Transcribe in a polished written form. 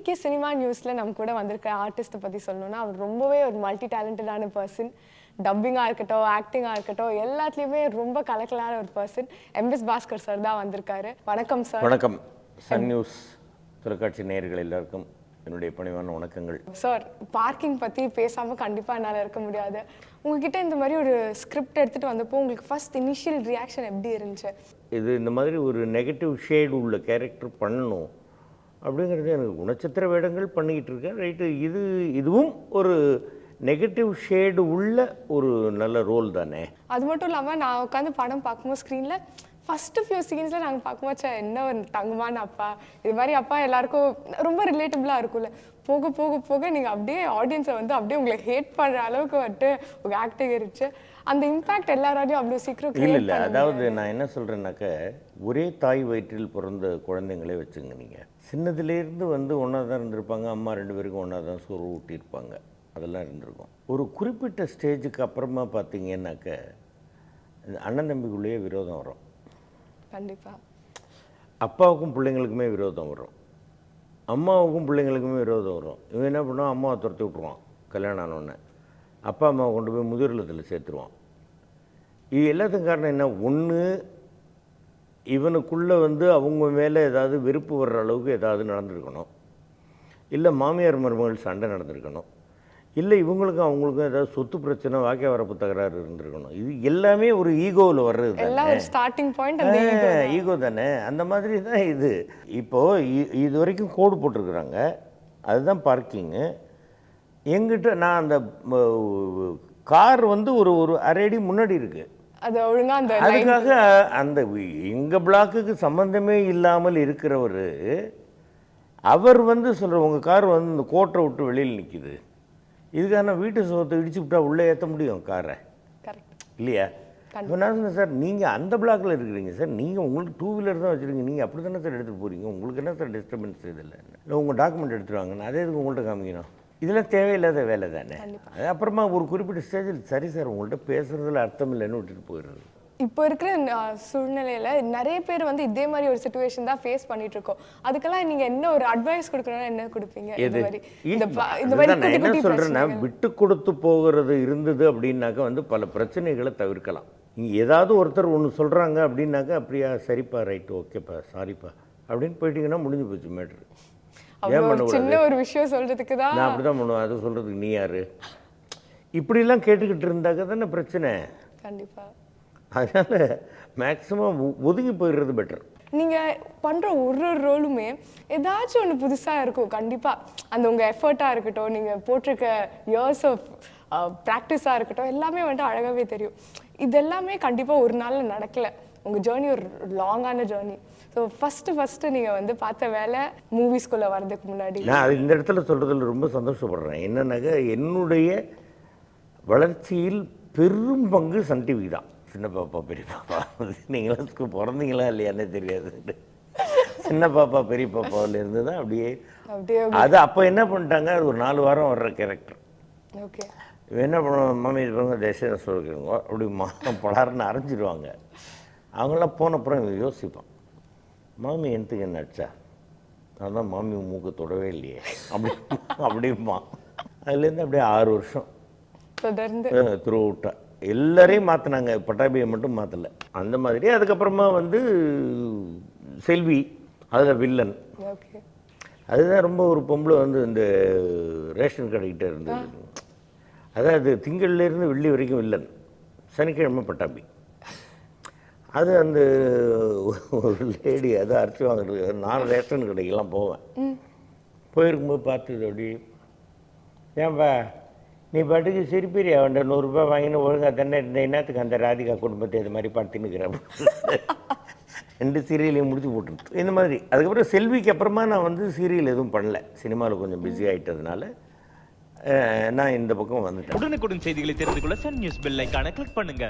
இன்னைக்கு சினிமா நியூஸில் நம்ம கூட வந்திருக்க ஆர்டிஸ்ட்டை பற்றி சொல்லணும்னா அவர் ரொம்பவே ஒரு மல்டி டேலண்டடான பர்சன். டப்பிங்காக இருக்கட்டும், ஆக்டிங்காக இருக்கட்டும், எல்லாத்துலேயுமே ரொம்ப கலக்கலான ஒரு பர்சன். எம்எஸ் பாஸ்கர் சார் தான் வந்திருக்காரு. வணக்கம் சார். வணக்கம். சன் நியூஸ் தொலைக்காட்சி நேயர்கள் எல்லாருக்கும் என்னுடைய பணிவான வணக்கங்கள். சார், பார்க்கிங் பற்றி பேசாமல் கண்டிப்பாக என்னால் இருக்க முடியாது. உங்ககிட்ட இந்த மாதிரி ஒரு ஸ்கிரிப்ட் எடுத்துகிட்டு வந்தப்போ உங்களுக்கு ஃபர்ஸ்ட் இனிஷியல் ரியாக்ஷன் எப்படி இருந்துச்சு? இது இந்த மாதிரி ஒரு நெகட்டிவ் ஷேடு உள்ள கேரக்டர் பண்ணணும் அப்படிங்கிறது எனக்கு குணச்சித்திர வேடங்கள் பண்ணிக்கிட்டு இருக்கேன். ரைட்டு, இதுவும் ஒரு நெகட்டிவ் ஷேடு உள்ள ஒரு நல்ல ரோல் தானே. அது மட்டும் இல்லாமல் நான் உட்காந்து படம் பார்க்கும்போது ஸ்க்ரீனில் ஃபஸ்ட்டு ஃபியூ சீன்ஸில் நாங்கள் பார்க்கும்போது என்ன ஒரு தங்கமான அப்பா, இது மாதிரி அப்பா எல்லாருக்கும் ரொம்ப ரிலேட்டபிளாக இருக்கும்ல. போக போக போக நீங்கள் அப்படியே ஆடியன்ஸை வந்து அப்படியே உங்களை ஹேட் பண்ணுற அளவுக்கு வந்துட்டு உங்கள் ஆக்டிங் இருந்துச்சு. அந்த இம்பேக்ட் எல்லாராலையும் அவ்வளோ சீக்கிரம் இல்லை. அதாவது நான் என்ன சொல்கிறேன்னாக்க, ஒரே தாய் வயிற்றில் பிறந்த குழந்தைங்களே வச்சுங்க. நீங்கள் சின்னதுலேருந்து வந்து ஒன்றா தான் இருந்திருப்பாங்க. அம்மா 2 பேருக்கும் ஒன்றா தான் சோறு ஊட்டியிருப்பாங்க. அதெல்லாம் இருந்திருக்கும். ஒரு குறிப்பிட்ட ஸ்டேஜுக்கு அப்புறமா பார்த்தீங்கன்னாக்க அண்ணன் தம்பிக்குள்ளேயே விரோதம் வரும். கண்டிப்பாக அப்பாவுக்கும் பிள்ளைங்களுக்குமே விரோதம் வரும், அம்மாவுக்கும் பிள்ளைங்களுக்குமே விரோதம் வரும். இவன் என்ன பண்ணுவான், அம்மாவை துரத்தி விட்ருவான். கல்யாணம் ஆனோடனே அப்பா அம்மாவை கொண்டு போய் முதியோர் இல்லத்தில் சேர்த்துருவான். இது எல்லாத்துக்கும் காரணம் என்ன? ஒன்று, இவனுக்குள்ளே வந்து அவங்க மேலே ஏதாவது வெறுப்பு வர்ற அளவுக்கு ஏதாவது நடந்திருக்கணும், இல்லை மாமியார் மருமகள் சண்டை நடந்திருக்கணும், இல்லை இவங்களுக்கும் அவங்களுக்கும் ஏதாவது சொத்து பிரச்சனை, வாக்கிய வரப்பு தகராறு இருந்திருக்கணும். இது எல்லாமே ஒரு ஈகோவில் வர்றது தானே, ஸ்டார்டிங் பாயிண்ட் ஈகோ தானே. அந்த மாதிரி தான் இது. இப்போது இது வரைக்கும் கோடு போட்டிருக்கிறாங்க, அதுதான் பார்க்கிங்கு. எங்கிட்ட நான் அந்த கார் வந்து ஒரு அரை அடி முன்னாடி இருக்குது. அது ஒழுங்காக அந்த அதுக்காக அந்த எங்கள் பிளாக்குக்கு சம்மந்தமே இல்லாமல் இருக்கிறவர் அவர் வந்து சொல்கிற, உங்கள் கார் வந்து இந்த கோட்டை விட்டு வெளியில் நிற்கிது, இதுக்காக நான் வீட்டு சுகத்தை இடிச்சு விட்டா உள்ளே ஏற்ற முடியும் காரை இல்லையா? இப்போ நான் சொன்னேன், சார் நீங்கள் அந்த பிளாக்கில் இருக்கிறீங்க சார், நீங்கள் உங்களுக்கு 2 வீலர் தான் வச்சுருக்கீங்க, நீங்கள் அப்படி தானே சார் எடுத்துகிட்டு போகிறீங்க, உங்களுக்கு என்ன சார் டிஸ்டர்பன்ஸ் இதில்? இல்லை உங்கள் டாக்குமெண்ட் எடுத்துகிட்டு வாங்க, அதே இதுக்கு உங்கள்கிட்ட காமிக்கணும். இதெல்லாம் தேவையில்லாத வேலை தானே. அது அப்புறமா ஒரு குறிப்பிட்ட ஸ்டேஜில் சரி சார் உங்கள்கிட்ட பேசுகிறதுல அர்த்தம் இல்லைன்னு விட்டுட்டு போயிடுறது. இப்போ இருக்கிற சூழ்நிலையில் நிறைய பேர் வந்து இதே மாதிரி ஒரு சிச்சுவேஷன் தான் ஃபேஸ் பண்ணிட்டு இருக்கோம். அதுக்கெல்லாம் நீங்கள் என்ன ஒரு அட்வைஸ் கொடுக்கணும்னா என்ன கொடுப்பீங்க? நான் என்ன சொல்கிறேன்னா, விட்டு கொடுத்து போகிறது இருந்தது அப்படின்னாக்கா வந்து பல பிரச்சனைகளை தவிர்க்கலாம். நீங்கள் ஏதாவது ஒருத்தர் ஒன்று சொல்கிறாங்க அப்படின்னாக்கா, அப்படியா சரிப்பா, ரைட்டு, ஓகேப்பா, சாரிப்பா அப்படின்னு போயிட்டீங்கன்னா முடிஞ்சு போச்சு மேட்ரு. ஏன் பண்ணுவோம், சின்ன ஒரு விஷயம் சொல்கிறதுக்கு தான் நான் அப்படி தான் பண்ணுவேன், அது சொல்கிறதுக்கு நீ யார், இப்படிலாம் கேட்டுக்கிட்டு இருந்தாக்க தானே பிரச்சனை. கண்டிப்பாக. அதனால் மேக்ஸிமம் ஒதுங்கி போயிடுறது பெட்டர். நீங்கள் பண்ணுற ஒரு ரோலுமே ஏதாச்சும் ஒன்று புதுசாக இருக்கும் கண்டிப்பாக. அந்த உங்கள் எஃபர்ட்டாக இருக்கட்டும், நீங்கள் போட்டிருக்க இயர்ஸ் ஆஃப் ப்ராக்டிஸாக இருக்கட்டும், எல்லாமே வந்துட்டு அழகாகவே தெரியும். இது எல்லாமே கண்டிப்பாக ஒரு நாளில் நடக்கலை. உங்கள் ஜேர்னி ஒரு லாங்கான ஜேர்னி. ஸோ ஃபஸ்ட்டு நீங்கள் வந்து பார்த்த வேலை மூவிஸ்குள்ளே வர்றதுக்கு முன்னாடி நான் இந்த இடத்துல சொல்கிறதுல ரொம்ப சந்தோஷப்படுறேன். என்னன்னாக்க, என்னுடைய வளர்ச்சியில் பெரும் பங்கு சன் டிவி தான். சின்ன பாப்பா பெரிய பாப்பா, நீங்களாம் பிறந்தீங்களா இல்லையானே தெரியாது. சின்ன பாப்பா பெரிய பாப்பாவிலேருந்து தான் அப்படியே அது அப்போ என்ன பண்ணிட்டாங்க, அது ஒரு 4 வாரம் வர்ற கேரக்டர். ஓகே, என்ன பண்ணுவோம், மாமி இருப்பாங்க, தேசிய சொல்லிக்கிறோங்க, அப்படி பலாருன்னு அரைஞ்சிடுவாங்க. அவங்களாம் போனப்புறம் யோசிப்பான், மாமி எனக்கு என்ன ஆச்சா, நான் தான் மாமி மூக்கு தொடவே இல்லையே அப்படிமா. அதுலேருந்து அப்படியே 6 வருஷம் த்ரூ அவுட்டா எல்லாரையும் மாற்றினாங்க, பட்டாபியை மட்டும் மாற்றலை. அந்த மாதிரி அதுக்கப்புறமா வந்து செல்வி, அதில் வில்லன். அதுதான் ரொம்ப ஒரு பொம்பளை வந்து இந்த ரேஷன் கடைக்கிட்ட இருந்தது. அதாவது திங்கள்லேருந்து வெள்ளி வரைக்கும் வில்லன், சனிக்கிழமை பட்டாபி. அது அந்த ஒரு லேடி அதை அரைச்சி வாங்குறது. நான் ரேஷன் கடைக்கெல்லாம் போவேன். போயிருக்கும்போது பார்த்தது அப்படி, ஏன்பா நீ பாட்டுக்கு சிரிப்பீரி, அவன்கிட்ட 100 ரூபாய் வாங்கின்னு ஒழுங்காக தானே இருந்த, என்னத்துக்கு அந்த ராதிகா குடும்பத்தை இது மாதிரி படுத்தினுக்கிறேன். 2 சீரியலையும் முடிச்சு போட்டுருக்கு இந்த மாதிரி. அதுக்கப்புறம் செல்விக்கு அப்புறமா நான் வந்து சீரியல் எதுவும் பண்ணல, சினிமாவில் கொஞ்சம் பிஸி ஆகிட்டதுனால நான் இந்த பக்கம் வந்துட்டேன். உடனுக்குடன் செய்திகளை தெரிந்து கொள்ள சன் நியூஸ் பெல் ஐகானை கிளிக் பண்ணுங்க.